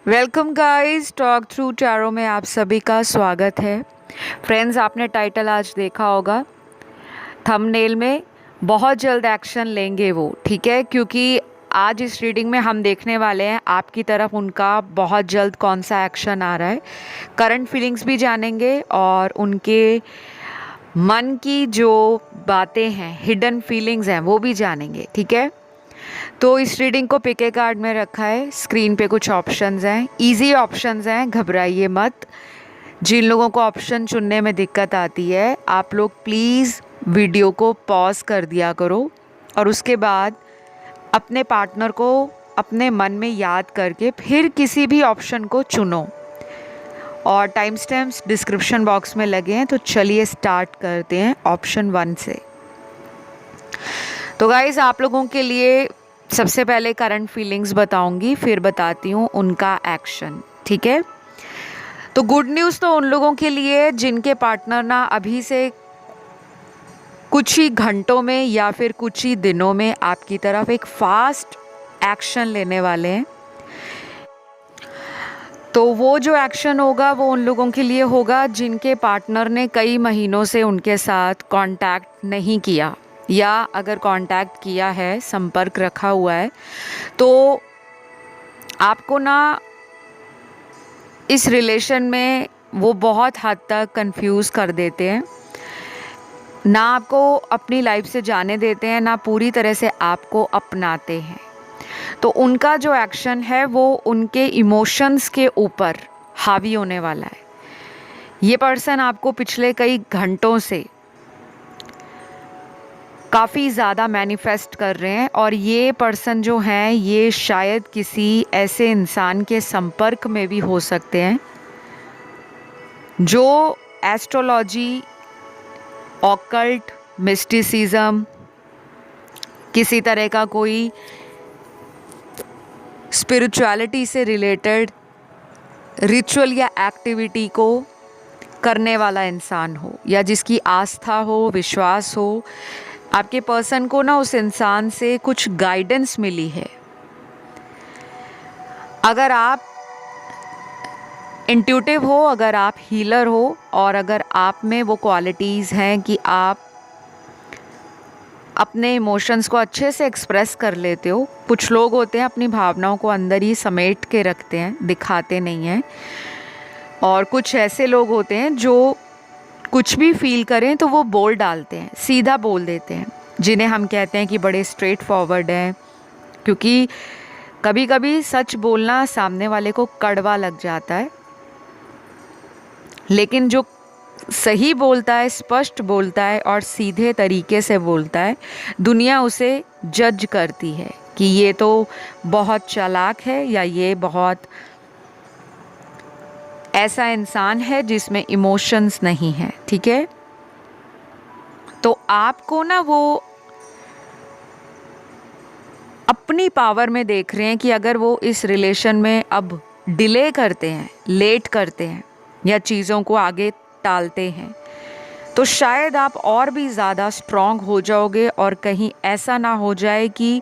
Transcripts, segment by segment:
Welcome guys, talk through tarot में आप सभी का स्वागत है। फ्रेंड्स, आपने टाइटल आज देखा होगा थंबनेल में। बहुत जल्द एक्शन लेंगे वो, ठीक है, क्योंकि आज इस रीडिंग में हम देखने वाले हैं आपकी तरफ उनका बहुत जल्द कौन सा एक्शन आ रहा है। करंट फीलिंग्स भी जानेंगे और उनके मन की जो बातें हैं, हिडन फीलिंग्स हैं, वो भी जानेंगे, ठीक है। तो इस रीडिंग को पिक ए कार्ड में रखा है। स्क्रीन पे कुछ ऑप्शंस हैं, इजी ऑप्शंस हैं, घबराइए मत। जिन लोगों को ऑप्शन चुनने में दिक्कत आती है, आप लोग प्लीज़ वीडियो को पॉज कर दिया करो और उसके बाद अपने पार्टनर को अपने मन में याद करके फिर किसी भी ऑप्शन को चुनो। और टाइम स्टैम्प्स डिस्क्रिप्शन बॉक्स में लगे हैं, तो चलिए स्टार्ट करते हैं ऑप्शन 1 से। तो गाइज, आप लोगों के लिए सबसे पहले करंट फीलिंग्स बताऊंगी, फिर बताती हूँ उनका एक्शन, ठीक है। तो गुड न्यूज़ तो उन लोगों के लिए जिनके पार्टनर ना अभी से कुछ ही घंटों में या फिर कुछ ही दिनों में आपकी तरफ एक फास्ट एक्शन लेने वाले हैं। तो वो जो एक्शन होगा वो उन लोगों के लिए होगा जिनके पार्टनर ने कई महीनों से उनके साथ कांटेक्ट नहीं किया, या अगर कांटेक्ट किया है, संपर्क रखा हुआ है, तो आपको ना इस रिलेशन में वो बहुत हद तक कंफ्यूज कर देते हैं, ना आपको अपनी लाइफ से जाने देते हैं, ना पूरी तरह से आपको अपनाते हैं। तो उनका जो एक्शन है वो उनके इमोशंस के ऊपर हावी होने वाला है। ये पर्सन आपको पिछले कई घंटों से काफ़ी ज़्यादा मैनिफेस्ट कर रहे हैं और ये पर्सन जो हैं ये शायद किसी ऐसे इंसान के संपर्क में भी हो सकते हैं जो एस्ट्रोलॉजी, ऑकल्ट, मिस्टिसिज्म, किसी तरह का कोई स्पिरिचुअलिटी से रिलेटेड रिचुअल या एक्टिविटी को करने वाला इंसान हो, या जिसकी आस्था हो, विश्वास हो। आपके पर्सन को ना उस इंसान से कुछ गाइडेंस मिली है। अगर आप इंट्यूटिव हो, अगर आप हीलर हो और अगर आप में वो क्वालिटीज़ हैं कि आप अपने इमोशंस को अच्छे से एक्सप्रेस कर लेते हो। कुछ लोग होते हैं अपनी भावनाओं को अंदर ही समेट के रखते हैं, दिखाते नहीं हैं, और कुछ ऐसे लोग होते हैं जो कुछ भी फील करें तो वो बोल डालते हैं, सीधा बोल देते हैं, जिन्हें हम कहते हैं कि बड़े स्ट्रेट फॉरवर्ड हैं। क्योंकि कभी कभी सच बोलना सामने वाले को कड़वा लग जाता है, लेकिन जो सही बोलता है, स्पष्ट बोलता है और सीधे तरीके से बोलता है, दुनिया उसे जज करती है कि ये तो बहुत चालाक है या ये बहुत ऐसा इंसान है जिसमें इमोशंस नहीं है, ठीक है। तो आपको ना वो अपनी पावर में देख रहे हैं कि अगर वो इस रिलेशन में अब डिले करते हैं, लेट करते हैं या चीज़ों को आगे टालते हैं, तो शायद आप और भी ज़्यादा स्ट्रॉन्ग हो जाओगे और कहीं ऐसा ना हो जाए कि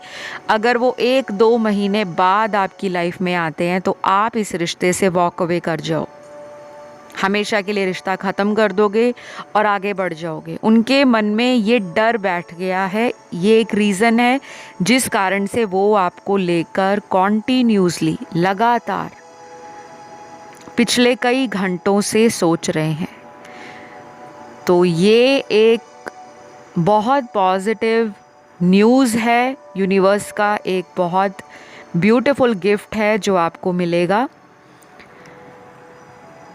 अगर वो 1-2 महीने बाद आपकी लाइफ में आते हैं तो आप इस रिश्ते से वॉक अवे कर जाओ, हमेशा के लिए रिश्ता ख़त्म कर दोगे और आगे बढ़ जाओगे। उनके मन में ये डर बैठ गया है, ये एक रीज़न है जिस कारण से वो आपको लेकर कॉन्टीन्यूसली, लगातार पिछले कई घंटों से सोच रहे हैं। तो ये एक बहुत पॉजिटिव न्यूज़ है, यूनिवर्स का एक बहुत ब्यूटीफुल गिफ्ट है जो आपको मिलेगा।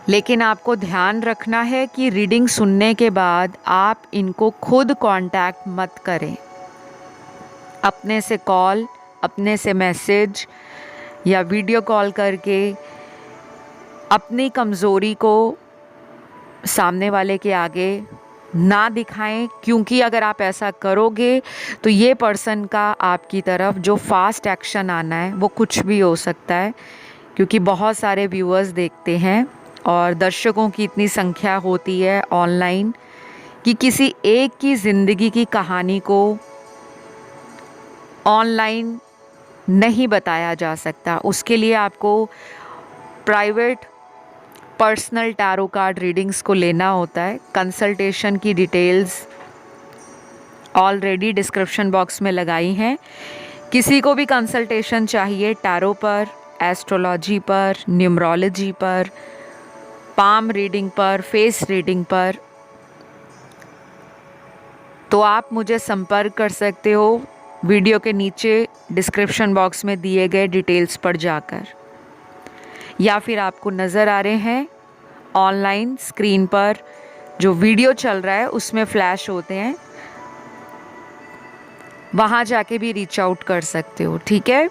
लेकिन आपको ध्यान रखना है कि रीडिंग सुनने के बाद आप इनको खुद कांटेक्ट मत करें। अपने से कॉल, अपने से मैसेज या वीडियो कॉल करके अपनी कमज़ोरी को सामने वाले के आगे ना दिखाएं, क्योंकि अगर आप ऐसा करोगे तो ये पर्सन का आपकी तरफ जो फास्ट एक्शन आना है वो कुछ भी हो सकता है। क्योंकि बहुत सारे व्यूअर्स देखते हैं और दर्शकों की इतनी संख्या होती है ऑनलाइन कि किसी एक की ज़िंदगी की कहानी को ऑनलाइन नहीं बताया जा सकता। उसके लिए आपको private personal tarot card readings को लेना होता है, कंसल्टेशन की डिटेल्स ऑलरेडी डिस्क्रिप्शन बॉक्स में लगाई हैं। किसी को भी कंसल्टेशन चाहिए टैरो पर, एस्ट्रोलॉजी पर, न्यूमरोलॉजी पर, पाम रीडिंग पर, फेस रीडिंग पर, तो आप मुझे संपर्क कर सकते हो वीडियो के नीचे डिस्क्रिप्शन बॉक्स में दिए गए डिटेल्स पर जाकर, या फिर आपको नज़र आ रहे हैं ऑनलाइन स्क्रीन पर जो वीडियो चल रहा है उसमें फ्लैश होते हैं, वहाँ जाके भी रीच आउट कर सकते हो। ठीक है,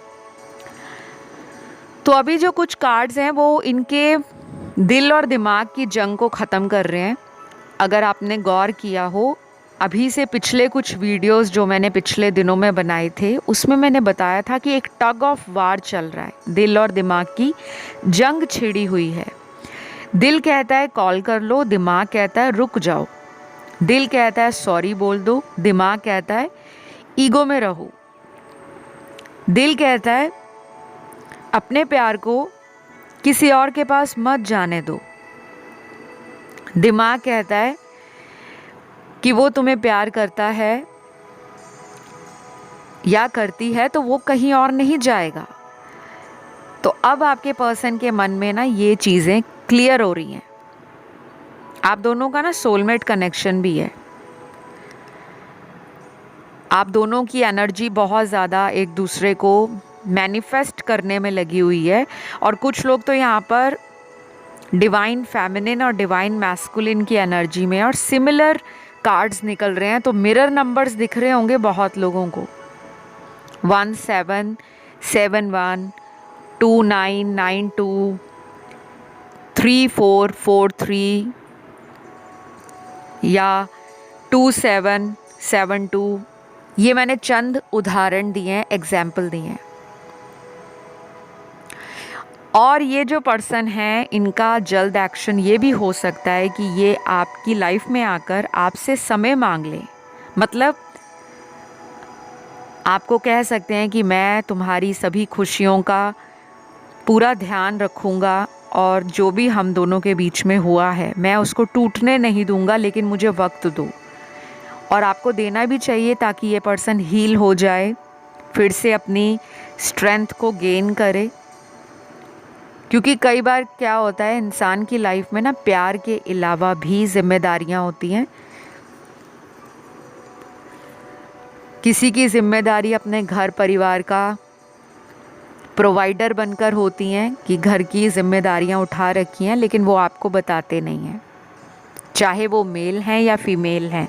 तो अभी जो कुछ कार्ड्स हैं वो इनके दिल और दिमाग की जंग को ख़त्म कर रहे हैं। अगर आपने गौर किया हो, अभी से पिछले कुछ वीडियोस जो मैंने पिछले दिनों में बनाए थे उसमें मैंने बताया था कि एक टग ऑफ वार चल रहा है, दिल और दिमाग की जंग छिड़ी हुई है। दिल कहता है कॉल कर लो, दिमाग कहता है रुक जाओ। दिल कहता है सॉरी बोल दो, दिमाग कहता है ईगो में रहो। दिल कहता है अपने प्यार को किसी और के पास मत जाने दो। दिमाग कहता है कि वो तुम्हें प्यार करता है या करती है तो वो कहीं और नहीं जाएगा। तो अब आपके पर्सन के मन में ना ये चीज़ें क्लियर हो रही हैं। आप दोनों का ना सोलमेट कनेक्शन भी है। आप दोनों की एनर्जी बहुत ज़्यादा एक दूसरे को मैनिफेस्ट करने में लगी हुई है। और कुछ लोग तो यहाँ पर डिवाइन फेमिनिन और डिवाइन मैस्कुलिन की एनर्जी में और सिमिलर कार्ड्स निकल रहे हैं। तो मिरर नंबर्स दिख रहे होंगे बहुत लोगों को, 1771, 2992, 3443 या 2772। ये मैंने चंद उदाहरण दिए हैं, एग्जाम्पल दिए हैं। और ये जो पर्सन है इनका जल्द एक्शन ये भी हो सकता है कि ये आपकी लाइफ में आकर आपसे समय मांग ले। मतलब आपको कह सकते हैं कि मैं तुम्हारी सभी खुशियों का पूरा ध्यान रखूँगा और जो भी हम दोनों के बीच में हुआ है मैं उसको टूटने नहीं दूँगा, लेकिन मुझे वक्त दो। और आपको देना भी चाहिए ताकि ये पर्सन हील हो जाए, फिर से अपनी स्ट्रेंथ को गेन करे। क्योंकि कई बार क्या होता है इंसान की लाइफ में ना, प्यार के अलावा भी जिम्मेदारियां होती हैं। किसी की जिम्मेदारी अपने घर परिवार का प्रोवाइडर बनकर होती हैं कि घर की जिम्मेदारियां उठा रखी हैं, लेकिन वो आपको बताते नहीं हैं, चाहे वो मेल हैं या फीमेल हैं।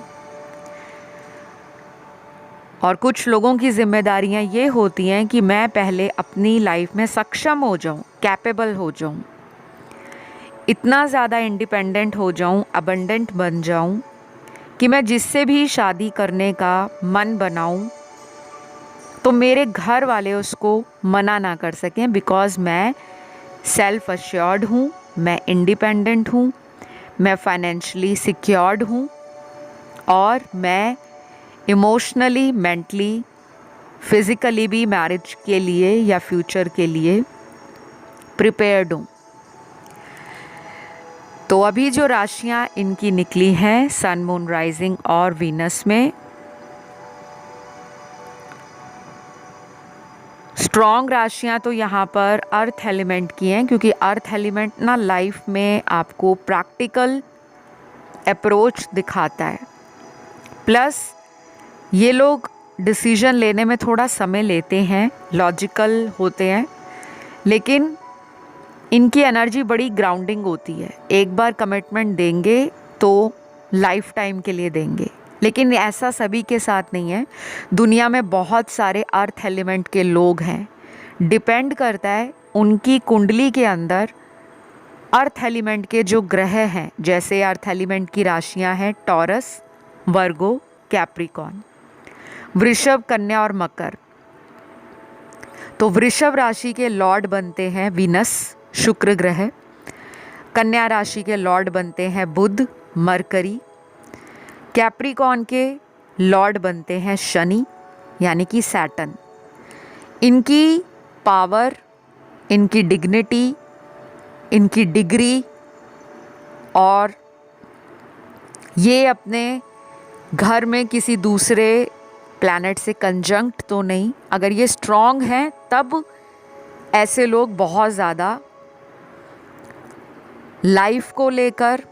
और कुछ लोगों की जिम्मेदारियां ये होती हैं कि मैं पहले अपनी लाइफ में सक्षम हो जाऊं, कैपेबल हो जाऊं, इतना ज़्यादा इंडिपेंडेंट हो जाऊं, अबंडेंट बन जाऊं कि मैं जिससे भी शादी करने का मन बनाऊं तो मेरे घर वाले उसको मना ना कर सकें, बिकॉज़ मैं सेल्फ अश्योर्ड हूँ, मैं इंडिपेंडेंट हूँ, मैं फाइनेंशियली सिक्योर्ड हूँ और मैं इमोशनली, मेंटली, फिज़िकली भी मैरिज के लिए या फ्यूचर के लिए प्रिपेयर्ड हूँ। तो अभी जो राशियाँ इनकी निकली हैं सन, मून, राइजिंग और वीनस में, स्ट्रॉन्ग राशियाँ तो यहाँ पर अर्थ एलिमेंट की हैं, क्योंकि अर्थ एलिमेंट ना लाइफ में आपको प्रैक्टिकल अप्रोच दिखाता है। प्लस ये लोग डिसीजन लेने में थोड़ा समय लेते हैं, लॉजिकल होते हैं, लेकिन इनकी एनर्जी बड़ी ग्राउंडिंग होती है। एक बार कमिटमेंट देंगे तो लाइफ टाइम के लिए देंगे, लेकिन ऐसा सभी के साथ नहीं है। दुनिया में बहुत सारे अर्थ एलिमेंट के लोग हैं, डिपेंड करता है उनकी कुंडली के अंदर अर्थ एलिमेंट के जो ग्रह हैं। जैसे अर्थ एलिमेंट की राशियां हैं टॉरस, वर्गो, कैप्रिकॉर्न, वृषभ, कन्या और मकर। तो वृषभ राशि के लॉर्ड बनते हैं वीनस, शुक्र ग्रह। कन्या राशि के लॉर्ड बनते हैं बुध, मरकरी। कैप्रिकॉर्न के लॉर्ड बनते हैं शनि यानी कि सैटर्न। इनकी पावर, इनकी डिग्निटी इनकी डिग्री, और ये अपने घर में किसी दूसरे प्लैनेट से कंजंक्ट तो नहीं। अगर ये स्ट्रॉन्ग हैं तब ऐसे लोग बहुत ज़्यादा लाइफ को लेकर,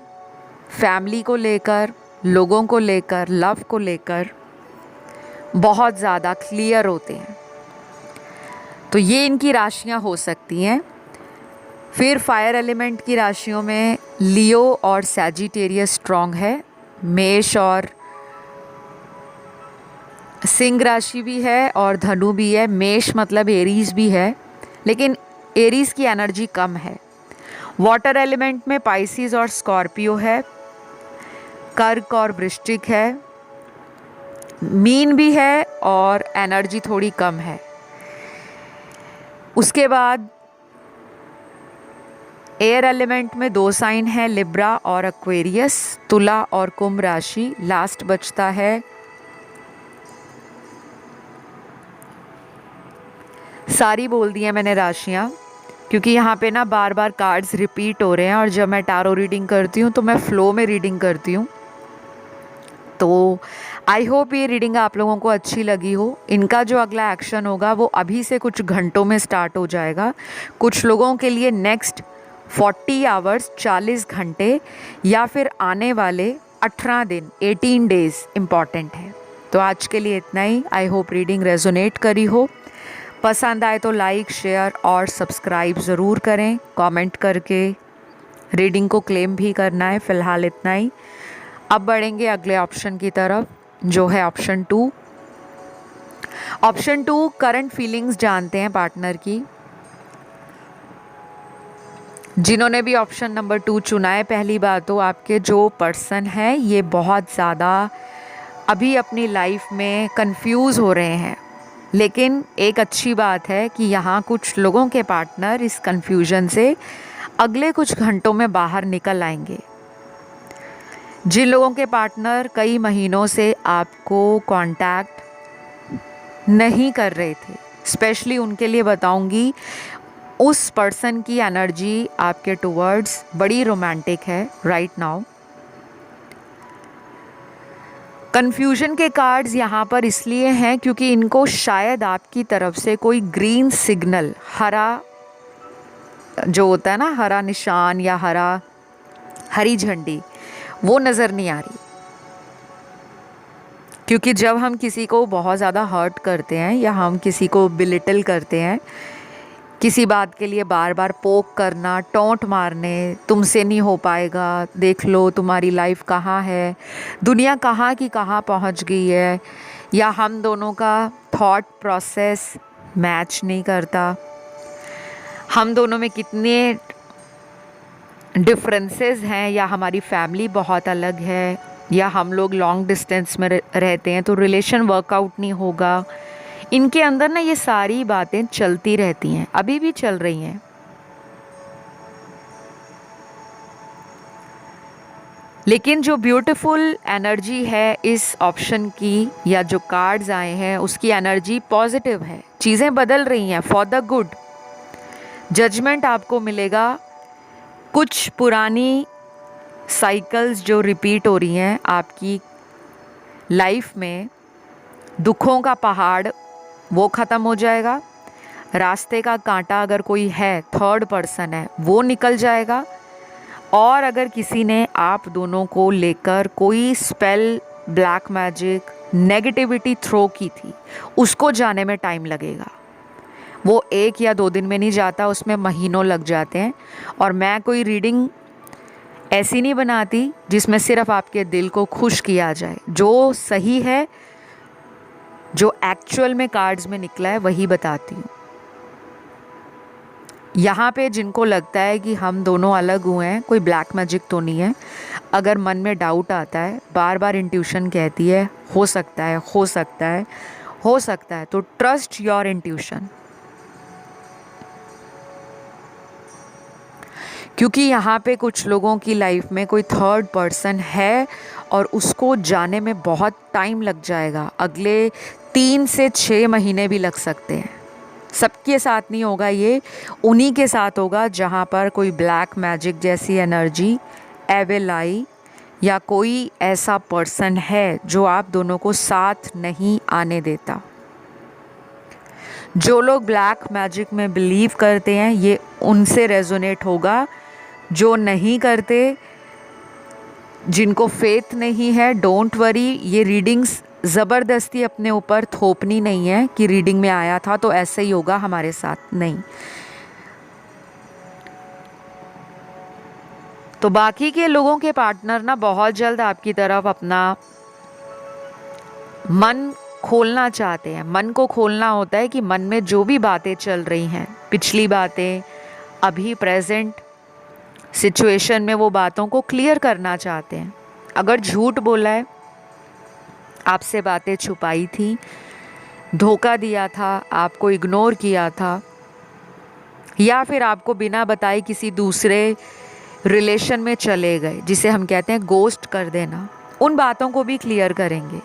फैमिली को लेकर, लोगों को लेकर, लव को लेकर बहुत ज़्यादा क्लियर होते हैं। तो ये इनकी राशियां हो सकती हैं। फिर फायर एलिमेंट की राशियों में लियो और सैजिटेरियस स्ट्रॉन्ग है, मेष और सिंह राशि भी है और धनु भी है। मेष मतलब एरीज भी है, लेकिन एरीज की एनर्जी कम है। वाटर एलिमेंट में पाइसिस और स्कॉर्पियो है, कर्क और वृश्चिक है, मीन भी है और एनर्जी थोड़ी कम है। उसके बाद एयर एलिमेंट में 2 साइन है, लिब्रा और एक्वेरियस, तुला और कुंभ राशि। लास्ट बचता है सारी बोल दी है मैंने राशियाँ, क्योंकि यहाँ पे ना बार बार कार्ड्स रिपीट हो रहे हैं और जब मैं टारो रीडिंग करती हूँ तो मैं फ़्लो में रीडिंग करती हूँ। तो आई होप ये रीडिंग आप लोगों को अच्छी लगी हो। इनका जो अगला एक्शन होगा वो अभी से कुछ घंटों में स्टार्ट हो जाएगा। कुछ लोगों के लिए नेक्स्ट 40 आवर्स 40 घंटे या फिर आने वाले 18 दिन 18 डेज़ इम्पॉर्टेंट है। तो आज के लिए इतना ही। आई होप रीडिंग रेजोनेट करी हो। पसंद आए तो लाइक, शेयर और सब्सक्राइब ज़रूर करें। कमेंट करके रीडिंग को क्लेम भी करना है। फ़िलहाल इतना ही। अब बढ़ेंगे अगले ऑप्शन की तरफ, जो है ऑप्शन 2। ऑप्शन 2 करंट फीलिंग्स जानते हैं पार्टनर की। जिन्होंने भी ऑप्शन नंबर 2 चुना है, पहली बात तो आपके जो पर्सन है ये बहुत ज़्यादा अभी अपनी लाइफ में कंफ्यूज हो रहे हैं, लेकिन एक अच्छी बात है कि यहाँ कुछ लोगों के पार्टनर इस कंफ्यूजन से अगले कुछ घंटों में बाहर निकल आएंगे। जिन लोगों के पार्टनर कई महीनों से आपको कांटेक्ट नहीं कर रहे थे, स्पेशली उनके लिए बताऊंगी, उस पर्सन की एनर्जी आपके टुवर्ड्स बड़ी रोमांटिक है राइट नाउ। कन्फ्यूजन के कार्ड्स यहाँ पर इसलिए हैं क्योंकि इनको शायद आपकी तरफ से कोई ग्रीन सिग्नल, हरा जो होता है ना, हरा निशान या हरी झंडी, वो नज़र नहीं आ रही। क्योंकि जब हम किसी को बहुत ज़्यादा हर्ट करते हैं या हम किसी को बिलिटल करते हैं, किसी बात के लिए बार बार पोक करना, टोंट मारने, तुमसे नहीं हो पाएगा, देख लो तुम्हारी लाइफ कहाँ है, दुनिया कहाँ की कहाँ पहुँच गई है, या हम दोनों का थॉट प्रोसेस मैच नहीं करता, हम दोनों में कितने डिफरेंसेस हैं, या हमारी फैमिली बहुत अलग है, या हम लोग लॉन्ग डिस्टेंस में रहते हैं तो रिलेशन वर्कआउट नहीं होगा। इनके अंदर ना ये सारी बातें चलती रहती हैं, अभी भी चल रही हैं। लेकिन जो ब्यूटीफुल एनर्जी है इस ऑप्शन की, या जो कार्ड्स आए हैं उसकी एनर्जी पॉजिटिव है। चीज़ें बदल रही हैं फॉर द गुड। जजमेंट आपको मिलेगा। कुछ पुरानी साइकिल्स जो रिपीट हो रही हैं आपकी लाइफ में, दुखों का पहाड़ वो ख़त्म हो जाएगा। रास्ते का कांटा अगर कोई है, थर्ड पर्सन है, वो निकल जाएगा। और अगर किसी ने आप दोनों को लेकर कोई spell, black magic, negativity throw की थी, उसको जाने में टाइम लगेगा। वो 1 या 2 दिन में नहीं जाता, उसमें महीनों लग जाते हैं। और मैं कोई रीडिंग ऐसी नहीं बनाती जिसमें सिर्फ आपके दिल को खुश किया जाए। जो सही है, जो एक्चुअल में कार्ड्स में निकला है, वही बताती हूँ। यहाँ पे जिनको लगता है कि हम दोनों अलग हुए हैं, कोई ब्लैक मैजिक तो नहीं है, अगर मन में डाउट आता है, बार बार इंट्यूशन कहती है हो सकता है, हो सकता है, हो सकता है, तो ट्रस्ट योर इंट्यूशन। क्योंकि यहाँ पे कुछ लोगों की लाइफ में कोई थर्ड पर्सन है और उसको जाने में बहुत टाइम लग जाएगा। अगले 3 से 6 महीने भी लग सकते हैं। सबके साथ नहीं होगा ये, उन्हीं के साथ होगा जहाँ पर कोई ब्लैक मैजिक जैसी एनर्जी एविल आई या कोई ऐसा पर्सन है जो आप दोनों को साथ नहीं आने देता। जो लोग ब्लैक मैजिक में बिलीव करते हैं ये उनसे रेजोनेट होगा, जो नहीं करते, जिनको फेथ नहीं है, डोंट वरी। ये रीडिंग्स ज़बरदस्ती अपने ऊपर थोपनी नहीं है कि रीडिंग में आया था तो ऐसे ही होगा हमारे साथ, नहीं। तो बाकी के लोगों के पार्टनर ना बहुत जल्द आपकी तरफ अपना मन खोलना चाहते हैं। मन को खोलना होता है कि मन में जो भी बातें चल रही हैं, पिछली बातें, अभी प्रेजेंट सिचुएशन में, वो बातों को क्लियर करना चाहते हैं। अगर झूठ बोला है, आपसे बातें छुपाई थी, धोखा दिया था, आपको इग्नोर किया था, या फिर आपको बिना बताए किसी दूसरे रिलेशन में चले गए, जिसे हम कहते हैं गोस्ट कर देना, उन बातों को भी क्लियर करेंगे।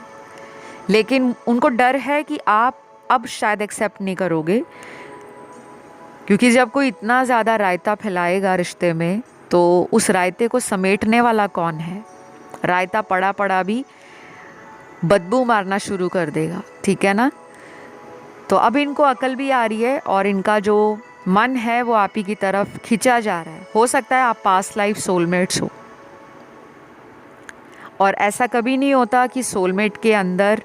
लेकिन उनको डर है कि आप अब शायद एक्सेप्ट नहीं करोगे, क्योंकि जब कोई इतना ज़्यादा रायता फैलाएगा रिश्ते में तो उस रायते को समेटने वाला कौन है? रायता पड़ा पड़ा भी बदबू मारना शुरू कर देगा, ठीक है ना। तो अब इनको अकल भी आ रही है और इनका जो मन है वो आप ही की तरफ खिंचा जा रहा है। हो सकता है आप पास्ट लाइफ सोलमेट्स हो, और ऐसा कभी नहीं होता कि सोलमेट के अंदर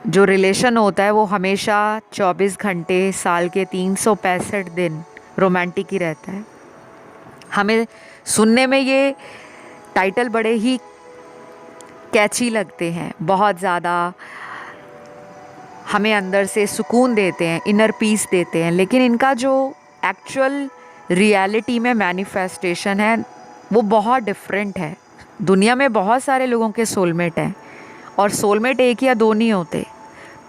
जो रिलेशन होता है वो हमेशा 24 घंटे साल के 365 दिन रोमांटिक ही रहता है। हमें सुनने में ये टाइटल बड़े ही कैची लगते हैं, बहुत ज़्यादा हमें अंदर से सुकून देते हैं, इनर पीस देते हैं, लेकिन इनका जो एक्चुअल रियलिटी में मैनिफेस्टेशन है वो बहुत डिफरेंट है। दुनिया में बहुत सारे लोगों के सोलमेट हैं, और सोलमेट एक या दो नहीं होते,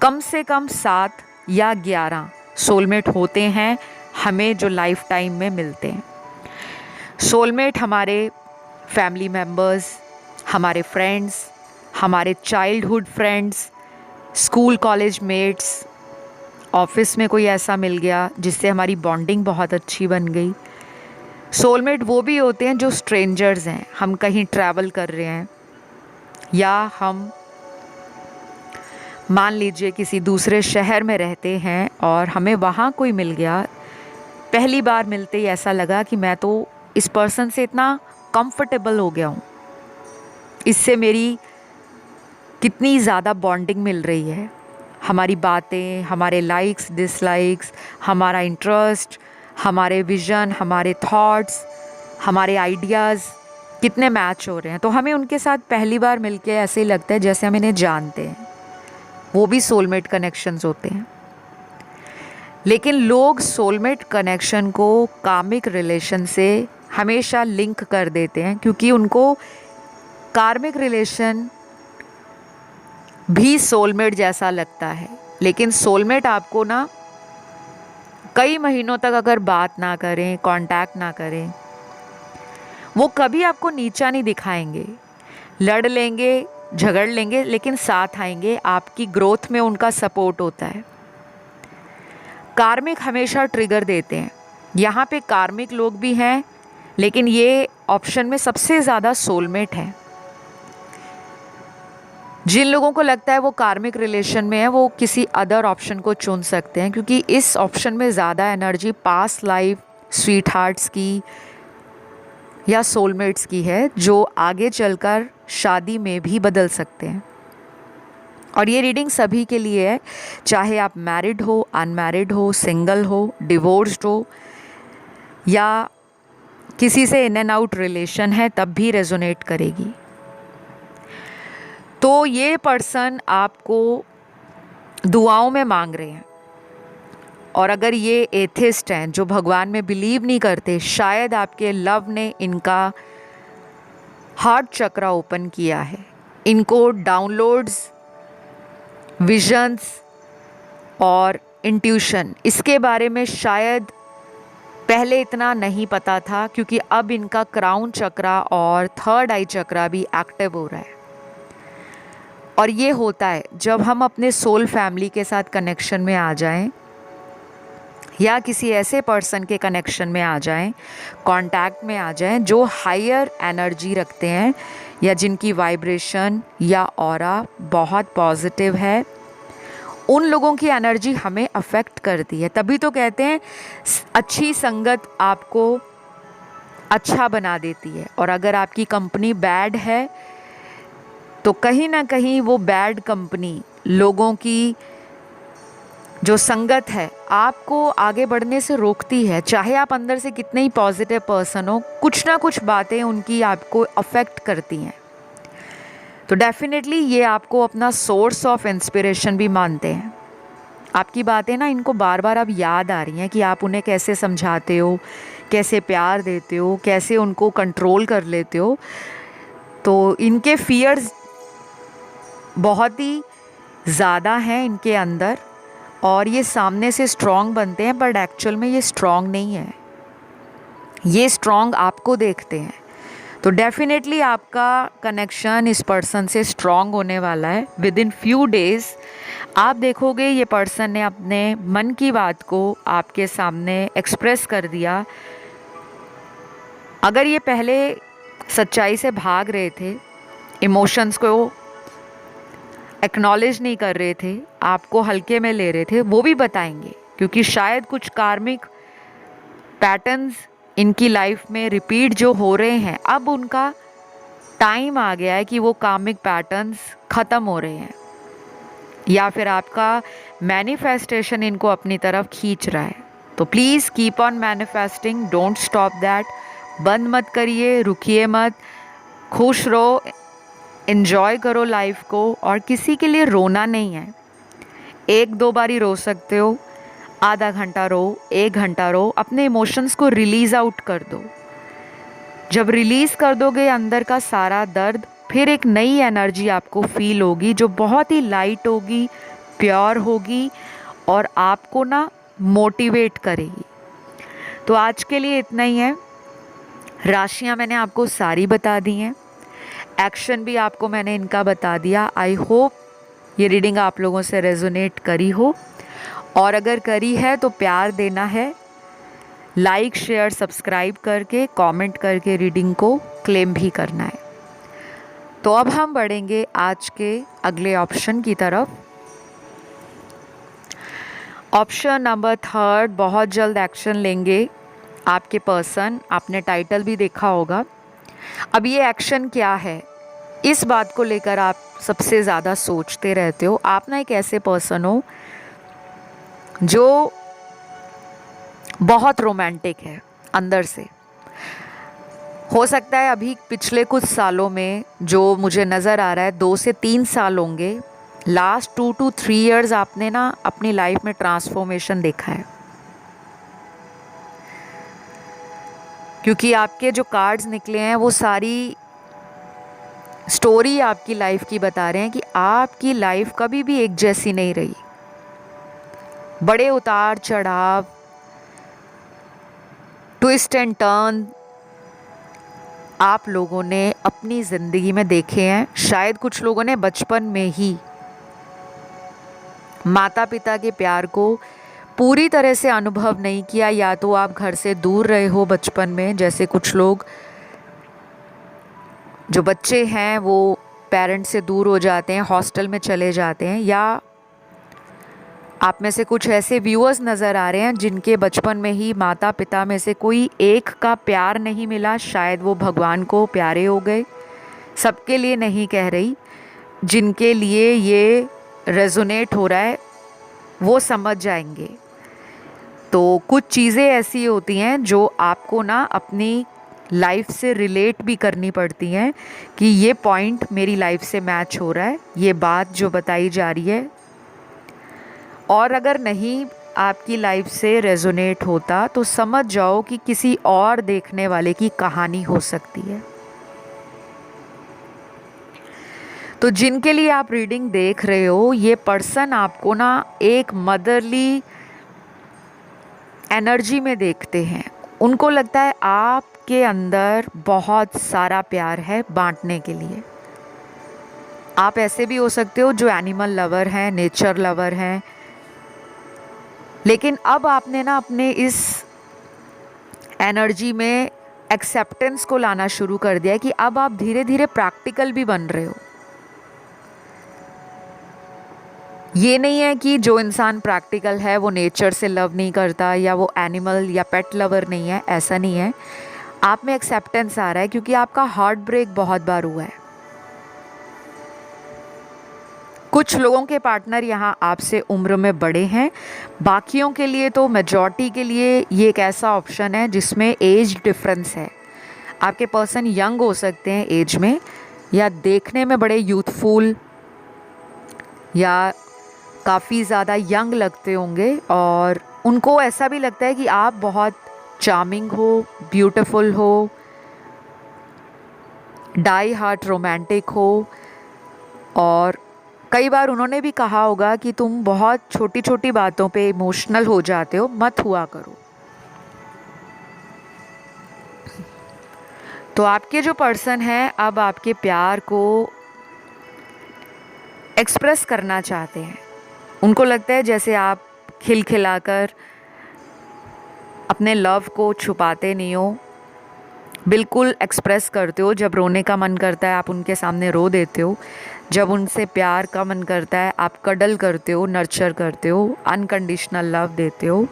कम से कम 7 या 11 सोलमेट होते हैं हमें, जो लाइफ टाइम में मिलते हैं। सोलमेट हमारे फैमिली मेम्बर्स, हमारे फ्रेंड्स, हमारे childhood friends, school college mates, office में कोई ऐसा मिल गया जिससे हमारी बॉन्डिंग बहुत अच्छी बन गई। सोलमेट वो भी होते हैं जो स्ट्रेंजर्स हैं, हम कहीं ट्रैवल कर रहे हैं या हम मान लीजिए किसी दूसरे शहर में रहते हैं और हमें वहाँ कोई मिल गया, पहली बार मिलते ही ऐसा लगा कि मैं तो इस पर्सन से इतना कंफर्टेबल हो गया हूँ, इससे मेरी कितनी ज़्यादा बॉन्डिंग मिल रही है, हमारी बातें, हमारे लाइक्स डिसलाइक्स, हमारा इंटरेस्ट, हमारे विज़न, हमारे थॉट्स, हमारे आइडियाज़ कितने मैच हो रहे हैं। तो हमें उनके साथ पहली बार मिलके ऐसे ही लगता है जैसे हम इन्हें जानते हैं। वो भी सोलमेट कनेक्शंस होते हैं। लेकिन लोग सोलमेट कनेक्शन को कार्मिक रिलेशन से हमेशा लिंक कर देते हैं, क्योंकि उनको कार्मिक रिलेशन भी सोलमेट जैसा लगता है। लेकिन सोलमेट आपको ना कई महीनों तक अगर बात ना करें, कांटेक्ट ना करें, वो कभी आपको नीचा नहीं दिखाएंगे, लड़ लेंगे, झगड़ लेंगे, लेकिन साथ आएंगे, आपकी ग्रोथ में उनका सपोर्ट होता है। कार्मिक हमेशा ट्रिगर देते हैं। यहाँ पे कार्मिक लोग भी हैं, लेकिन ये ऑप्शन में सबसे ज़्यादा सोलमेट है। जिन लोगों को लगता है वो कार्मिक रिलेशन में है, वो किसी अदर ऑप्शन को चुन सकते हैं, क्योंकि इस ऑप्शन में ज़्यादा energy past life sweet hearts की या सोलमेट्स की है, जो आगे चलकर शादी में भी बदल सकते हैं। और ये रीडिंग सभी के लिए है, चाहे आप मैरिड हो, अनमैरिड हो, सिंगल हो, डिवोर्स्ड हो, या किसी से इन एंड आउट रिलेशन है, तब भी रेजोनेट करेगी। तो ये पर्सन आपको दुआओं में मांग रहे हैं, और अगर ये एथिस्ट हैं जो भगवान में बिलीव नहीं करते, शायद आपके लव ने इनका हार्ट चक्रा ओपन किया है, इनको डाउनलोड्स, विजन्स और इंट्यूशन, इसके बारे में शायद पहले इतना नहीं पता था, क्योंकि अब इनका क्राउन चक्रा और थर्ड आई चक्रा भी एक्टिव हो रहा है। और ये होता है जब हम अपने सोल फैमिली के साथ कनेक्शन में आ जाएं, या किसी ऐसे पर्सन के कनेक्शन में आ जाएं, कांटेक्ट में आ जाएं जो हायर एनर्जी रखते हैं या जिनकी वाइब्रेशन या ऑरा बहुत पॉजिटिव है। उन लोगों की एनर्जी हमें अफेक्ट करती है। तभी तो कहते हैं अच्छी संगत आपको अच्छा बना देती है, और अगर आपकी कंपनी बैड है तो कहीं ना कहीं वो बैड कंपनी, लोगों की जो संगत है, आपको आगे बढ़ने से रोकती है। चाहे आप अंदर से कितने ही पॉजिटिव पर्सन हो, कुछ ना कुछ बातें उनकी आपको अफेक्ट करती हैं। तो डेफिनेटली ये आपको अपना सोर्स ऑफ इंस्पिरेशन भी मानते हैं। आपकी बातें ना इनको बार बार अब याद आ रही हैं कि आप उन्हें कैसे समझाते हो, कैसे प्यार देते हो, कैसे उनको कंट्रोल कर लेते हो। तो इनके फियर्स बहुत ही ज़्यादा हैं इनके अंदर, और ये सामने से स्ट्रॉन्ग बनते हैं, बट एक्चुअल में ये स्ट्रॉन्ग नहीं है। ये स्ट्रॉन्ग आपको देखते हैं। तो डेफिनेटली आपका कनेक्शन इस पर्सन से स्ट्रॉन्ग होने वाला है। विद इन फ्यू डेज़ आप देखोगे ये पर्सन ने अपने मन की बात को आपके सामने एक्सप्रेस कर दिया। अगर ये पहले सच्चाई से भाग रहे थे, इमोशंस को एक्नॉलेज नहीं कर रहे थे, आपको हल्के में ले रहे थे, वो भी बताएंगे, क्योंकि शायद कुछ कार्मिक पैटर्न्स इनकी लाइफ में रिपीट जो हो रहे हैं, अब उनका टाइम आ गया है कि वो कार्मिक पैटर्न्स ख़त्म हो रहे हैं, या फिर आपका मैनिफेस्टेशन इनको अपनी तरफ खींच रहा है। तो please keep on manifesting, don't stop that. बंद मत करिए, रुकिए मत, खुश रहो, एन्जॉय करो लाइफ को। और किसी के लिए रोना नहीं है। 1-2 बारी रो सकते हो, आधा घंटा रो, 1 घंटा रो, अपने इमोशंस को रिलीज़ आउट कर दो। जब रिलीज़ कर दोगे अंदर का सारा दर्द, फिर एक नई एनर्जी आपको फील होगी जो बहुत ही लाइट होगी, प्योर होगी, और आपको ना मोटिवेट करेगी। तो आज के लिए इतना ही है। राशियाँ मैंने आपको सारी बता दी हैं, एक्शन भी आपको मैंने इनका बता दिया। आई होप ये रीडिंग आप लोगों से रेजोनेट करी हो, और अगर करी है तो प्यार देना है, लाइक शेयर सब्सक्राइब करके, कमेंट करके रीडिंग को क्लेम भी करना है। तो अब हम बढ़ेंगे आज के अगले ऑप्शन की तरफ। ऑप्शन नंबर 3, बहुत जल्द एक्शन लेंगे आपके पर्सन। आपने टाइटल भी देखा होगा। अब ये एक्शन क्या है, इस बात को लेकर आप सबसे ज़्यादा सोचते रहते हो। आप ना एक ऐसे पर्सन हो जो बहुत रोमांटिक है अंदर से। हो सकता है अभी पिछले कुछ सालों में, जो मुझे नज़र आ रहा है 2 से 3 साल होंगे, लास्ट 2 to 3 इयर्स आपने ना अपनी लाइफ में ट्रांसफॉर्मेशन देखा है। क्योंकि आपके जो कार्ड्स निकले हैं वो सारी स्टोरी आपकी लाइफ की बता रहे हैं कि आपकी लाइफ कभी भी एक जैसी नहीं रही। बड़े उतार चढ़ाव, ट्विस्ट एंड टर्न आप लोगों ने अपनी ज़िंदगी में देखे हैं। शायद कुछ लोगों ने बचपन में ही माता पिता के प्यार को पूरी तरह से अनुभव नहीं किया, या तो आप घर से दूर रहे हो बचपन में, जैसे कुछ लोग जो बच्चे हैं वो पेरेंट्स से दूर हो जाते हैं, हॉस्टल में चले जाते हैं, या आप में से कुछ ऐसे व्यूअर्स नज़र आ रहे हैं जिनके बचपन में ही माता पिता में से कोई एक का प्यार नहीं मिला। शायद वो भगवान को प्यारे हो गए। सबके लिए नहीं कह रही, जिनके लिए ये रेजोनेट हो रहा है वो समझ जाएंगे। तो कुछ चीज़ें ऐसी होती हैं जो आपको ना अपनी लाइफ से रिलेट भी करनी पड़ती हैं कि ये पॉइंट मेरी लाइफ से मैच हो रहा है, ये बात जो बताई जा रही है। और अगर नहीं आपकी लाइफ से रेजोनेट होता तो समझ जाओ कि किसी और देखने वाले की कहानी हो सकती है। तो जिनके लिए आप रीडिंग देख रहे हो, ये पर्सन आपको ना एक मदरली एनर्जी में देखते हैं। उनको लगता है आपके अंदर बहुत सारा प्यार है बांटने के लिए। आप ऐसे भी हो सकते हो जो एनिमल लवर हैं, नेचर लवर हैं, लेकिन अब आपने ना अपने इस एनर्जी में एक्सेप्टेंस को लाना शुरू कर दिया है कि अब आप धीरे धीरे प्रैक्टिकल भी बन रहे हो। ये नहीं है कि जो इंसान प्रैक्टिकल है वो नेचर से लव नहीं करता या वो एनिमल या पेट लवर नहीं है, ऐसा नहीं है। आप में एक्सेप्टेंस आ रहा है क्योंकि आपका हार्ट ब्रेक बहुत बार हुआ है। कुछ लोगों के पार्टनर यहाँ आपसे उम्र में बड़े हैं, बाकियों के लिए तो मेजॉरिटी के लिए ये एक ऐसा ऑप्शन है जिसमें एज डिफरेंस है। आपके पर्सन यंग हो सकते हैं एज में, या देखने में बड़े यूथफुल या काफ़ी ज़्यादा यंग लगते होंगे, और उनको ऐसा भी लगता है कि आप बहुत चार्मिंग हो, ब्यूटीफुल हो, डाई हार्ट रोमांटिक हो। और कई बार उन्होंने भी कहा होगा कि तुम बहुत छोटी छोटी बातों पे इमोशनल हो जाते हो, मत हुआ करो। तो आपके जो पर्सन हैं अब आपके प्यार को एक्सप्रेस करना चाहते हैं। उनको लगता है जैसे आप खिलखिलाकर अपने लव को छुपाते नहीं हो, बिल्कुल एक्सप्रेस करते हो। जब रोने का मन करता है आप उनके सामने रो देते हो, जब उनसे प्यार का मन करता है आप कडल करते हो, नर्चर करते हो, अनकंडीशनल लव देते हो,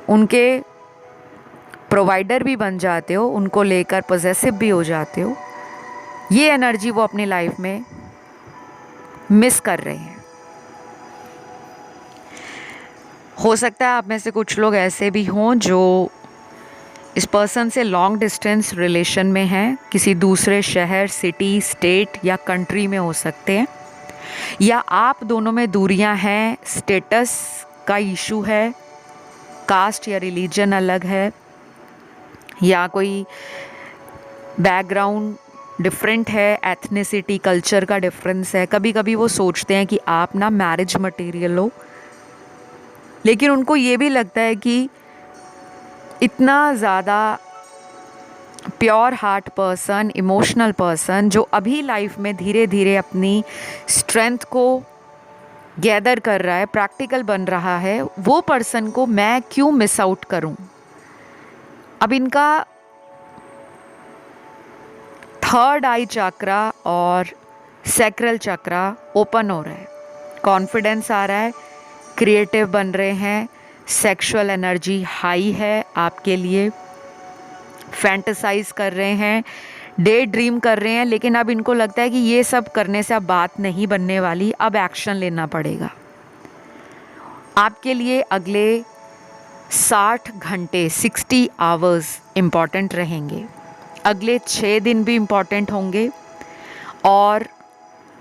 उनके प्रोवाइडर भी बन जाते हो, उनको लेकर पॉजेसिव भी हो जाते हो। ये एनर्जी वो अपनी लाइफ में मिस कर रहे हैं। हो सकता है आप में से कुछ लोग ऐसे भी हों जो इस पर्सन से लॉन्ग डिस्टेंस रिलेशन में हैं, किसी दूसरे शहर, सिटी, स्टेट या कंट्री में हो सकते हैं, या आप दोनों में दूरियां हैं, स्टेटस का इशू है, कास्ट या रिलीजन अलग है, या कोई बैकग्राउंड डिफरेंट है, एथनिसिटी, कल्चर का डिफरेंस है। कभी कभी वो सोचते हैं कि आप ना मैरिज मटेरियल हो, लेकिन उनको ये भी लगता है कि इतना ज़्यादा pure heart person, emotional person जो अभी लाइफ में धीरे धीरे अपनी स्ट्रेंथ को गैदर कर रहा है, प्रैक्टिकल बन रहा है, वो पर्सन को मैं क्यों मिस आउट करूं। अब इनका थर्ड आई चक्रा और सैक्रल चक्रा ओपन हो रहा है, कॉन्फिडेंस आ रहा है, क्रिएटिव बन रहे हैं, सेक्सुअल एनर्जी हाई है आपके लिए, फैंटेसाइज कर रहे हैं, डे ड्रीम कर रहे हैं। लेकिन अब इनको लगता है कि ये सब करने से अब बात नहीं बनने वाली, अब एक्शन लेना पड़ेगा। आपके लिए अगले 60 घंटे 60 आवर्स इम्पॉर्टेंट रहेंगे, अगले 6 दिन भी इम्पॉर्टेंट होंगे, और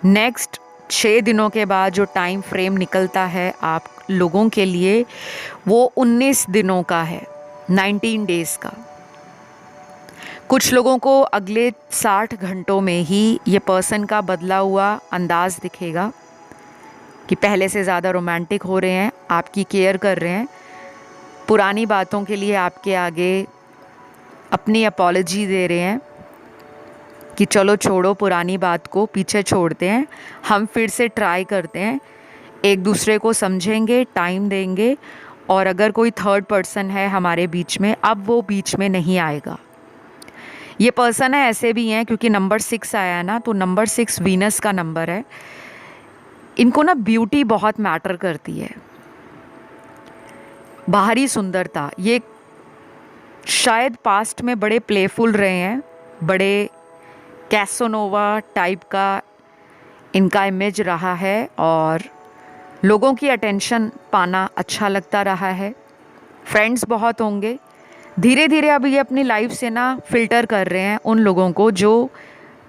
नेक्स्ट 6 दिनों के बाद जो टाइम फ्रेम निकलता है आप लोगों के लिए वो 19 दिनों का है, 19 डेज़ का। कुछ लोगों को अगले 60 घंटों में ही ये पर्सन का बदला हुआ अंदाज़ दिखेगा कि पहले से ज़्यादा रोमांटिक हो रहे हैं, आपकी केयर कर रहे हैं, पुरानी बातों के लिए आपके आगे अपनी अपॉलॉजी दे रहे हैं कि चलो छोड़ो, पुरानी बात को पीछे छोड़ते हैं, हम फिर से ट्राई करते हैं, एक दूसरे को समझेंगे, टाइम देंगे, और अगर कोई थर्ड पर्सन है हमारे बीच में, अब वो बीच में नहीं आएगा। ये पर्सन है ऐसे भी हैं क्योंकि नंबर 6 आया है ना, तो नंबर 6 वीनस का नंबर है। इनको ना ब्यूटी बहुत मैटर करती है, बाहरी सुंदरता। ये शायद पास्ट में बड़े प्लेफुल रहे हैं, बड़े कैसोनोवा टाइप का इनका इमेज रहा है, और लोगों की अटेंशन पाना अच्छा लगता रहा है, फ्रेंड्स बहुत होंगे। धीरे धीरे अब ये अपनी लाइफ से ना फ़िल्टर कर रहे हैं उन लोगों को जो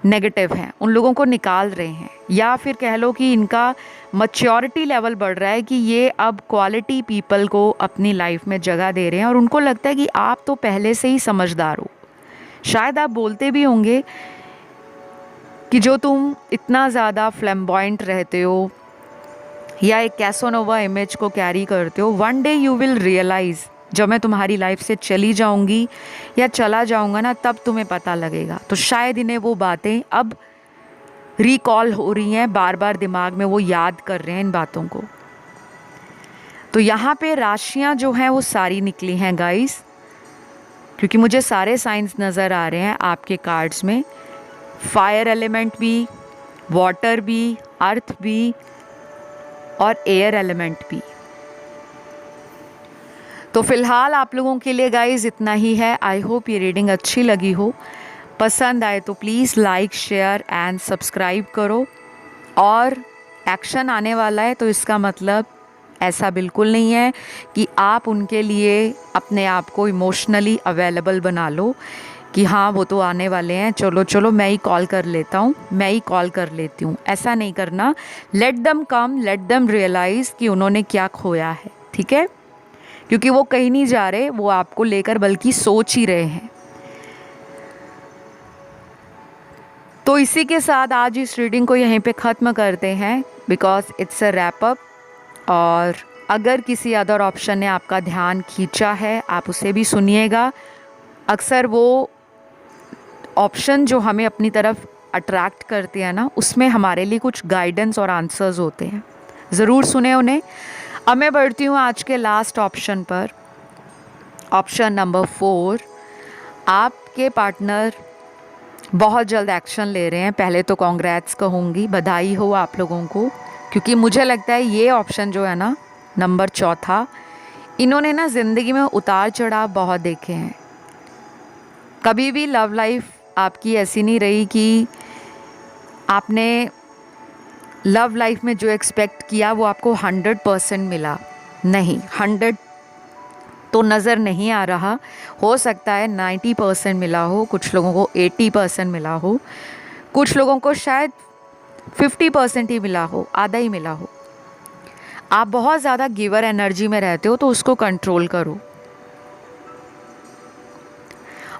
नेगेटिव हैं, उन लोगों को निकाल रहे हैं, या फिर कह लो कि इनका मैच्योरिटी लेवल बढ़ रहा है कि ये अब क्वालिटी पीपल को अपनी लाइफ में जगह दे रहे हैं, और उनको लगता है कि आप तो पहले से ही समझदार हो। शायद आप बोलते भी होंगे कि जो तुम इतना ज़्यादा फ्लैम्बॉयंट रहते हो या एक कैसोनोवा इमेज को कैरी करते हो, one day you will realise, जब मैं तुम्हारी लाइफ से चली जाऊंगी या चला जाऊंगा ना, तब तुम्हें पता लगेगा। तो शायद इन्हें वो बातें अब रिकॉल हो रही हैं, बार बार दिमाग में वो याद कर रहे हैं इन बातों को। तो यहाँ पे राशियाँ जो हैं वो सारी निकली हैं गाइस, क्योंकि मुझे सारे साइंस नज़र आ रहे हैं आपके कार्ड्स में। फायर एलिमेंट भी, वाटर भी, अर्थ भी और एयर एलिमेंट भी। तो फिलहाल आप लोगों के लिए गाइस इतना ही है। आई होप ये रीडिंग अच्छी लगी हो। पसंद आए तो please like, share and subscribe करो। और एक्शन आने वाला है तो इसका मतलब ऐसा बिल्कुल नहीं है कि आप उनके लिए अपने आप को इमोशनली अवेलेबल बना लो कि हाँ वो तो आने वाले हैं, चलो चलो मैं ही कॉल कर लेता हूँ, मैं ही कॉल कर लेती हूँ। ऐसा नहीं करना। Let them come, let them realise कि उन्होंने क्या खोया है, ठीक है? क्योंकि वो कहीं नहीं जा रहे, वो आपको लेकर बल्कि सोच ही रहे हैं। तो इसी के साथ आज इस रीडिंग को यहीं पे ख़त्म करते हैं, because it's a wrap up. और अगर किसी अदर ऑप्शन ने आपका ध्यान खींचा है, आप उसे भी सुनिएगा। अक्सर वो ऑप्शन जो हमें अपनी तरफ अट्रैक्ट करते हैं ना, उसमें हमारे लिए कुछ गाइडेंस और आंसर्स होते हैं। ज़रूर सुने उन्हें। अब मैं बढ़ती हूँ आज के लास्ट ऑप्शन पर, ऑप्शन नंबर 4। आपके पार्टनर बहुत जल्द एक्शन ले रहे हैं। पहले तो कॉन्ग्रेट्स कहूँगी, बधाई हो आप लोगों को, क्योंकि मुझे लगता है ये ऑप्शन जो है ना, नंबर 4, इन्होंने ना ज़िंदगी में उतार चढ़ाव बहुत देखे हैं। कभी भी लव लाइफ आपकी ऐसी नहीं रही कि आपने लव लाइफ में जो एक्सपेक्ट किया वो आपको 100% मिला। नहीं, 100 तो नज़र नहीं आ रहा। हो सकता है 90% मिला हो, कुछ लोगों को 80% मिला हो, कुछ लोगों को शायद 50% ही मिला हो, आधा ही मिला हो। आप बहुत ज़्यादा गिवर एनर्जी में रहते हो तो उसको कंट्रोल करो।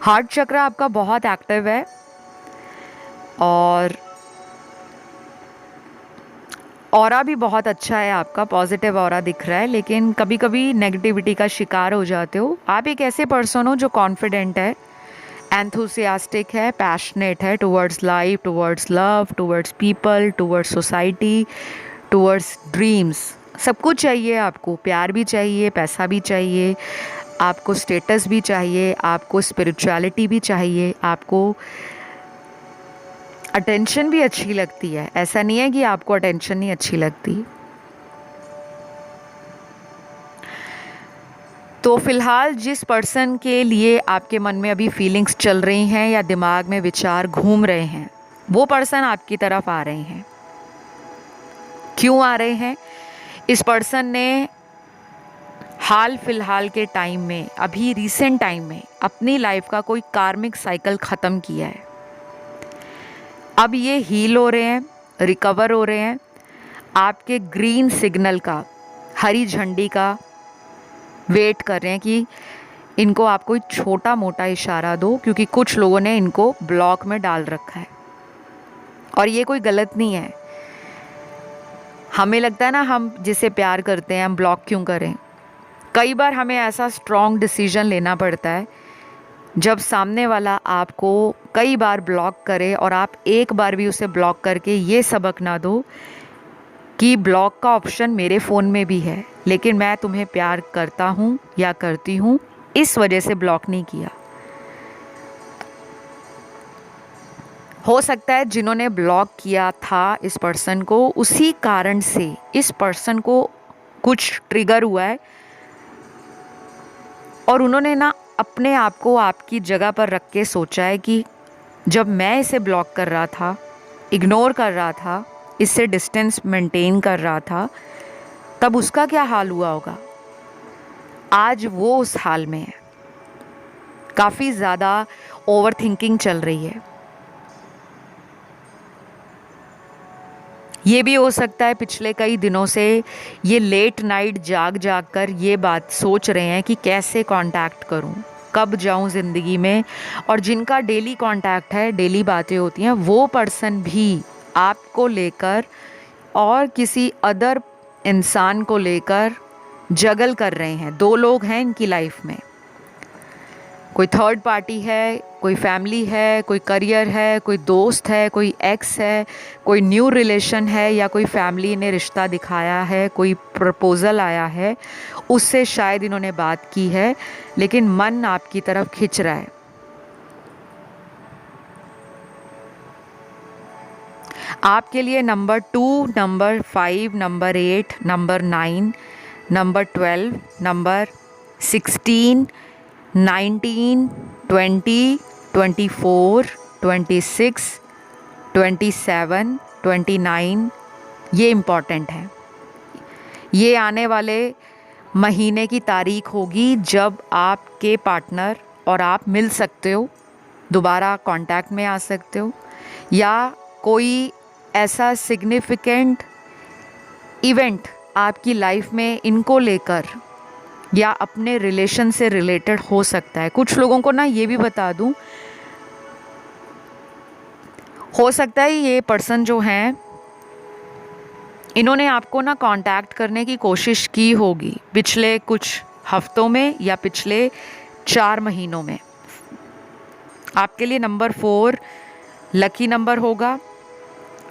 हार्ट चक्र आपका बहुत एक्टिव है और ऑरा भी बहुत अच्छा है आपका, पॉजिटिव ऑरा दिख रहा है। लेकिन कभी कभी नेगेटिविटी का शिकार हो जाते हो। आप एक ऐसे पर्सन हो जो कॉन्फिडेंट है, एंथुसियास्टिक है, पैशनेट है towards life, towards love, towards people, towards society, towards dreams. सब कुछ चाहिए आपको। प्यार भी चाहिए, पैसा भी चाहिए, आपको स्टेटस भी चाहिए, आपको स्पिरिचुअलिटी भी चाहिए, आपको अटेंशन भी अच्छी लगती है। ऐसा नहीं है कि आपको अटेंशन नहीं अच्छी लगती। तो फिलहाल जिस पर्सन के लिए आपके मन में अभी फीलिंग्स चल रही हैं या दिमाग में विचार घूम रहे हैं, वो पर्सन आपकी तरफ आ रहे हैं। क्यों आ रहे हैं? इस पर्सन ने हाल फिलहाल के टाइम में, अभी रिसेंट टाइम में अपनी लाइफ का कोई कार्मिक साइकिल ख़त्म किया है। अब ये हील हो रहे हैं, रिकवर हो रहे हैं। आपके ग्रीन सिग्नल का, हरी झंडी का वेट कर रहे हैं कि इनको आप कोई छोटा मोटा इशारा दो, क्योंकि कुछ लोगों ने इनको ब्लॉक में डाल रखा है। और ये कोई गलत नहीं है। हमें लगता है ना, हम जिसे प्यार करते हैं हम ब्लॉक क्यों करें। कई बार हमें ऐसा स्ट्रॉन्ग डिसीजन लेना पड़ता है जब सामने वाला आपको कई बार ब्लॉक करे और आप एक बार भी उसे ब्लॉक करके ये सबक ना दो कि ब्लॉक का ऑप्शन मेरे फ़ोन में भी है, लेकिन मैं तुम्हें प्यार करता हूँ या करती हूँ, इस वजह से ब्लॉक नहीं किया। हो सकता है जिन्होंने ब्लॉक किया था इस पर्सन को, उसी कारण से इस पर्सन को कुछ ट्रिगर हुआ है और उन्होंने ना अपने आप को आपकी जगह पर रख के सोचा है कि जब मैं इसे ब्लॉक कर रहा था, इग्नोर कर रहा था, इससे डिस्टेंस मेंटेन कर रहा था, तब उसका क्या हाल हुआ होगा। आज वो उस हाल में है। काफ़ी ज़्यादा ओवर थिंकिंग चल रही है। ये भी हो सकता है पिछले कई दिनों से ये लेट नाइट जाग जाग कर ये बात सोच रहे हैं कि कैसे कांटेक्ट करूं, कब जाऊं ज़िंदगी में। और जिनका डेली कांटेक्ट है, डेली बातें होती हैं, वो पर्सन भी आपको लेकर और किसी अदर इंसान को लेकर जगल कर रहे हैं। 2 लोग हैं इनकी लाइफ में। कोई थर्ड पार्टी है, कोई फैमिली है, कोई करियर है, कोई दोस्त है, कोई एक्स है, कोई न्यू रिलेशन है, या कोई फैमिली ने रिश्ता दिखाया है, कोई प्रपोज़ल आया है, उससे शायद इन्होंने बात की है, लेकिन मन आपकी तरफ खिंच रहा है। आपके लिए number 2, number 5, number 8, number 9, number 12, number 16, 19, 20, 24, 26, 27, 29 ये इम्पॉर्टेंट है। ये आने वाले महीने की तारीख होगी जब आपके पार्टनर और आप मिल सकते हो, दोबारा कांटेक्ट में आ सकते हो, या कोई ऐसा सिग्निफिकेंट इवेंट आपकी लाइफ में इनको लेकर या अपने रिलेशन से रिलेटेड हो सकता है। कुछ लोगों को ना ये भी बता दूं, हो सकता है ये पर्सन जो हैं इन्होंने आपको ना कांटेक्ट करने की कोशिश की होगी पिछले कुछ हफ्तों में या पिछले 4 महीनों में। आपके लिए नंबर 4 लकी नंबर होगा,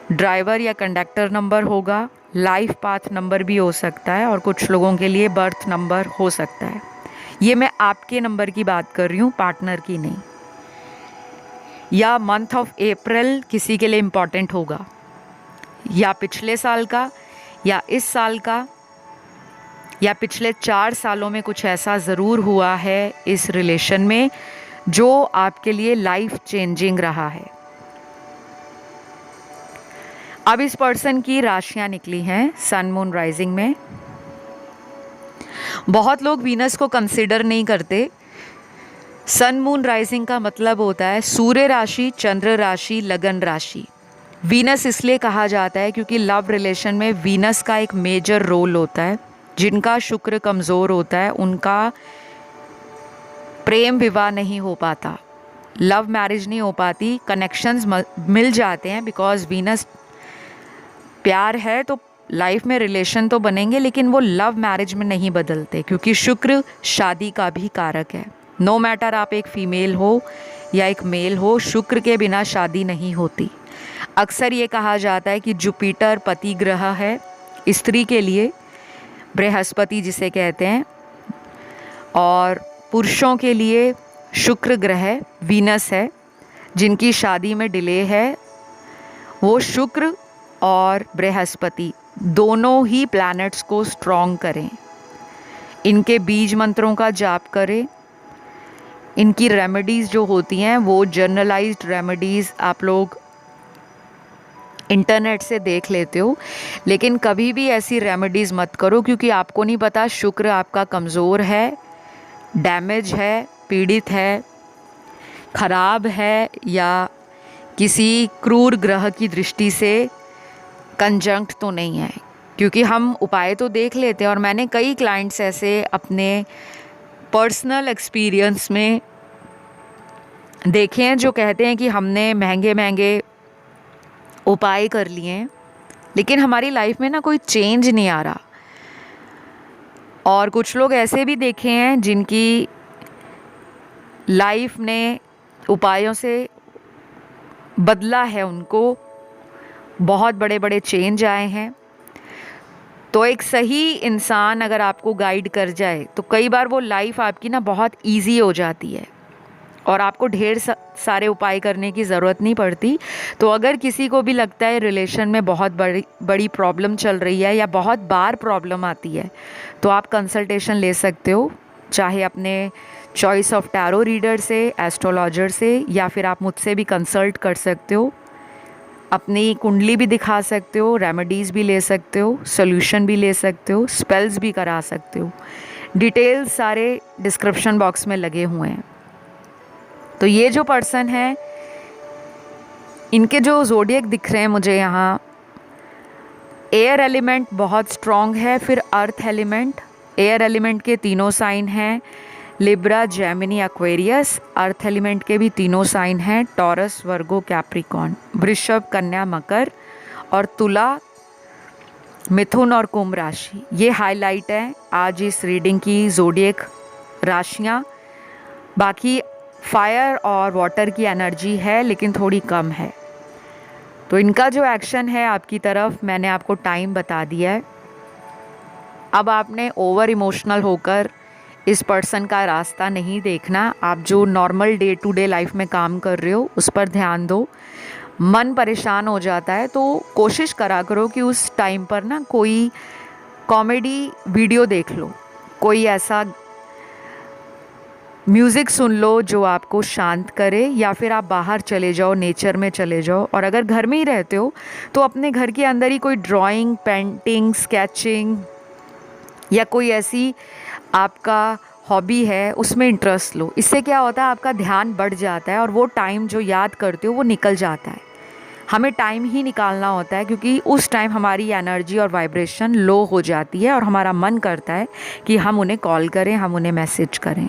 ड्राइवर या कंडक्टर नंबर होगा, लाइफ पाथ नंबर भी हो सकता है, और कुछ लोगों के लिए बर्थ नंबर हो सकता है। ये मैं आपके नंबर की बात कर रही हूँ, पार्टनर की नहीं। या मंथ ऑफ अप्रैल किसी के लिए इम्पॉर्टेंट होगा, या पिछले साल का, या इस साल का, या पिछले 4 सालों में कुछ ऐसा ज़रूर हुआ है इस रिलेशन में जो आपके लिए लाइफ चेंजिंग रहा है। अब इस पर्सन की राशियां निकली हैं सन मून राइजिंग में। बहुत लोग वीनस को कंसिडर नहीं करते। सन मून राइजिंग का मतलब होता है सूर्य राशि, चंद्र राशि, लगन राशि। वीनस इसलिए कहा जाता है क्योंकि लव रिलेशन में वीनस का एक मेजर रोल होता है। जिनका शुक्र कमज़ोर होता है उनका प्रेम विवाह नहीं हो पाता, लव मैरिज नहीं हो पाती, कनेक्शंस मिल जाते हैं, बिकॉज वीनस प्यार है तो लाइफ में रिलेशन तो बनेंगे, लेकिन वो लव मैरिज में नहीं बदलते क्योंकि शुक्र शादी का भी कारक है। नो मैटर आप एक फीमेल हो या एक मेल हो, शुक्र के बिना शादी नहीं होती। अक्सर ये कहा जाता है कि जुपिटर पति ग्रह है स्त्री के लिए, बृहस्पति जिसे कहते हैं, और पुरुषों के लिए शुक्र ग्रह वीनस है। जिनकी शादी में डिले है वो शुक्र और बृहस्पति दोनों ही प्लैनेट्स को स्ट्रॉन्ग करें, इनके बीज मंत्रों का जाप करें। इनकी रेमेडीज़ जो होती हैं वो जर्नलाइज्ड रेमेडीज़ आप लोग इंटरनेट से देख लेते हो, लेकिन कभी भी ऐसी रेमेडीज़ मत करो क्योंकि आपको नहीं पता शुक्र आपका कमज़ोर है, डैमेज है, पीड़ित है, खराब है, या किसी क्रूर ग्रह की दृष्टि से कंजंक्ट तो नहीं है। क्योंकि हम उपाय तो देख लेते हैं, और मैंने कई क्लाइंट्स ऐसे अपने पर्सनल एक्सपीरियंस में देखे हैं जो कहते हैं कि हमने महंगे महंगे उपाय कर लिए हैं लेकिन हमारी लाइफ में ना कोई चेंज नहीं आ रहा। और कुछ लोग ऐसे भी देखे हैं जिनकी लाइफ ने उपायों से बदला है, उनको बहुत बड़े बड़े चेंज आए हैं। तो एक सही इंसान अगर आपको गाइड कर जाए तो कई बार वो लाइफ आपकी ना बहुत इजी हो जाती है और आपको ढेर सारे उपाय करने की ज़रूरत नहीं पड़ती। तो अगर किसी को भी लगता है रिलेशन में बहुत बड़ी प्रॉब्लम चल रही है या बहुत बार प्रॉब्लम आती है, तो आप कंसल्टेशन ले सकते हो, चाहे अपने चॉइस ऑफ टैरो रीडर से, एस्ट्रोलॉजर से, या फिर आप मुझसे भी कंसल्ट कर सकते हो। अपनी कुंडली भी दिखा सकते हो, रेमेडीज़ भी ले सकते हो, सोल्यूशन भी ले सकते हो, स्पेल्स भी करा सकते हो। डिटेल्स सारे डिस्क्रिप्शन बॉक्स में लगे हुए हैं। तो ये जो पर्सन है, इनके जो ज़ोडिएक दिख रहे हैं मुझे यहाँ, एयर एलिमेंट बहुत स्ट्रॉन्ग है, फिर अर्थ एलिमेंट। एयर एलिमेंट के तीनों साइन हैं, Libra, Gemini, Aquarius. Earth element के भी तीनों साइन हैं, टॉरस, वर्गो, कैप्रिकॉर्न। वृषभ, कन्या, मकर, और तुला, मिथुन और कुंभ राशि। ये हाईलाइट है आज इस रीडिंग की ज़ोडिएक राशियाँ। बाकी फायर और वाटर की एनर्जी है लेकिन थोड़ी कम है। तो इनका जो एक्शन है आपकी तरफ, मैंने आपको टाइम बता दिया है। अब आपने ओवर इमोशनल होकर इस पर्सन का रास्ता नहीं देखना। आप जो normal day to day life में काम कर रहे हो उस पर ध्यान दो। मन परेशान हो जाता है तो कोशिश करा करो कि उस टाइम पर ना कोई कॉमेडी वीडियो देख लो, कोई ऐसा म्यूज़िक सुन लो जो आपको शांत करे, या फिर आप बाहर चले जाओ, नेचर में चले जाओ। और अगर घर में ही रहते हो तो अपने घर के अंदर ही कोई ड्राइंग, पेंटिंग, स्केचिंग या कोई ऐसी आपका हॉबी है उसमें इंटरेस्ट लो। इससे क्या होता है, आपका ध्यान बढ़ जाता है और वो टाइम जो याद करते हो वो निकल जाता है। हमें टाइम ही निकालना होता है क्योंकि उस टाइम हमारी एनर्जी और वाइब्रेशन लो हो जाती है और हमारा मन करता है कि हम उन्हें कॉल करें, हम उन्हें मैसेज करें।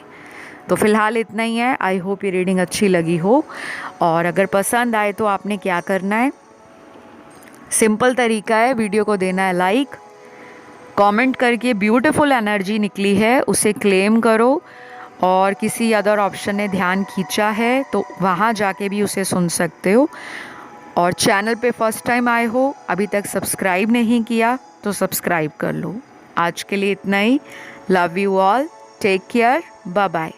तो फ़िलहाल इतना ही है। आई होप ये रीडिंग अच्छी लगी हो, और अगर पसंद आए तो आपने क्या करना है, सिंपल तरीका है, वीडियो को देना है लाइक, कमेंट करके ब्यूटीफुल एनर्जी निकली है उसे क्लेम करो, और किसी अदर ऑप्शन ने ध्यान खींचा है तो वहाँ जाके भी उसे सुन सकते हो। और चैनल पे फर्स्ट टाइम आए हो, अभी तक सब्सक्राइब नहीं किया तो सब्सक्राइब कर लो। आज के लिए इतना ही। Love you all, take care, bye bye.